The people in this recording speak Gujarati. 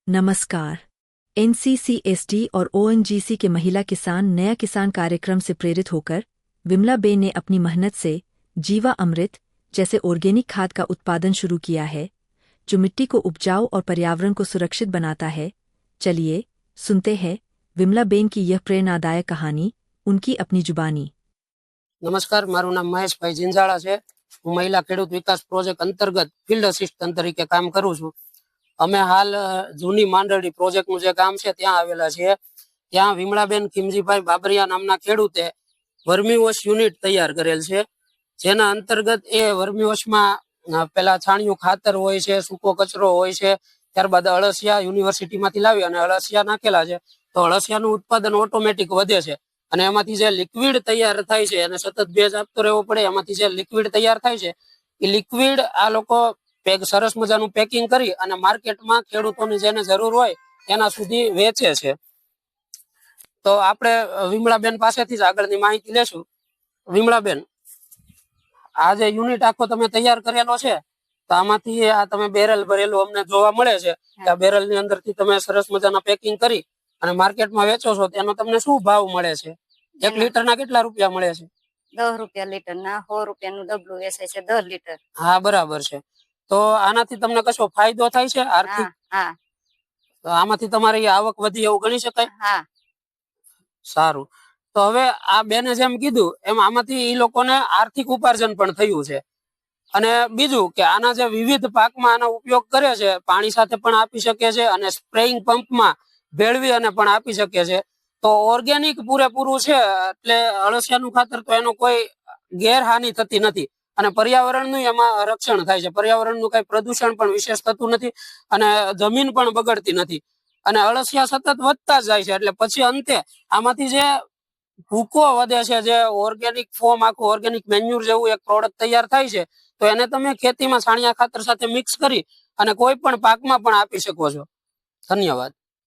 नमस्कार। एनसीसीएसटी और ओएनजीसी के महिला किसान नया किसान कार्यक्रम से प्रेरित होकर विमला बेन ने अपनी मेहनत से जीवा अमृत जैसे ऑर्गेनिक खाद का उत्पादन शुरू किया है, जो मिट्टी को उपजाऊ और पर्यावरण को सुरक्षित बनाता है। चलिए सुनते हैं विमला बेन की यह प्रेरणादायक कहानी, उनकी अपनी जुबानी। नमस्कार, मारू नाम महेशभाई जिंजाळा है। हूँ महिला खेडूत विकास प्रोजेक्ट अंतर्गत फील्ड असिस्टंट तरीके काम करूँ छूं। अमे हाल जूनी मांडरडी प्रोजेक्ट નું જે કામ છે ત્યાં આવેલા છે। ત્યાં વિમળાબેન ખીમજીભાઈ બાબરિયા નામના ખેડૂતે વર્મી વોશ યુનિટ તૈયાર કરેલ છે, જેના અંતર્ગત એ વર્મી વોશમાં પેલા છાણિયું ખાતર હોય છે, સૂકો કચરો હોય છે, ત્યારબાદ અળસિયા યુનિવર્સિટીમાંથી લાવી અને અળસિયા નાખેલા છે, તો અળસિયાનું ઉત્પાદન ઓટોમેટિક વધે છે અને એમાંથી જે લિક્વિડ તૈયાર થાય છે અને સતત ભેજ આપતો રહેવો પડે, એમાંથી જે લિક્વિડ તૈયાર થાય છે એ લિક્વિડ આ લોકો સરસ મજાનું પેકિંગ કરી અને માર્કેટમાં ખેડૂતોની જેને જરૂર હોય એના સુધી વેચે છે। તો આપણે વિમળાબેન પાસેથી જ આગળની માહિતી લેશું। વિમળાબેન, આ જે યુનિટ આખો તમે તૈયાર કરેલો છે, તો આમાંથી આ તમે બેરલ ભરેલું અમને જોવા મળે છે કે આ બેરલની અંદરથી તમે સરસ મજાના પેકિંગ કરી અને માર્કેટમાં વેચો છો, તેનો તમને શું ભાવ મળે છે? 1 લીટરના કેટલા રૂપિયા મળે છે? 10 રૂપિયા લીટરના 100 રૂપિયાનું ડબલું વેચાય છે 10 લીટર। હા, બરાબર છે। તો આનાથી તમને કશો ફાયદો થાય છે આર્થિક? હા, તો આમાંથી તમારી આવક વધી એવું ગણી શકાય? હા। સારું, તો હવે આ બેને જેમ કીધું એમ આમાંથી ઈ લોકોને આર્થિક ઉપાર્જન પણ થયું છે। અને બીજું કે આના જે વિવિધ પાકમાં આનો ઉપયોગ કરે છે, પાણી સાથે પણ આપી શકે છે અને સ્પ્રેઇંગ પંપમાં ભેળવી અને પણ આપી શકે છે। તો ઓર્ગેનિક પૂરેપૂરું છે એટલે અળસિયાનું ખાતર તો એનો કોઈ ગેરહાનિ થતી નથી અને પર્યાવરણનું એમાં રક્ષણ થાય છે। પર્યાવરણનું કઈ પ્રદૂષણ પણ વિશેષ થતું નથી અને જમીન પણ બગડતી નથી અને અળસિયા સતત વધતા જ જાય છે। એટલે પછી અંતે આમાંથી જે ભૂકો વધે છે, જે ઓર્ગેનિક ફોર્મ, આખું ઓર્ગેનિક મેન્યુર જેવું એક પ્રોડક્ટ તૈયાર થાય છે, તો એને તમે ખેતીમાં છાણિયા ખાતર સાથે મિક્સ કરી અને કોઈ પણ પાકમાં પણ આપી શકો છો। ધન્યવાદ।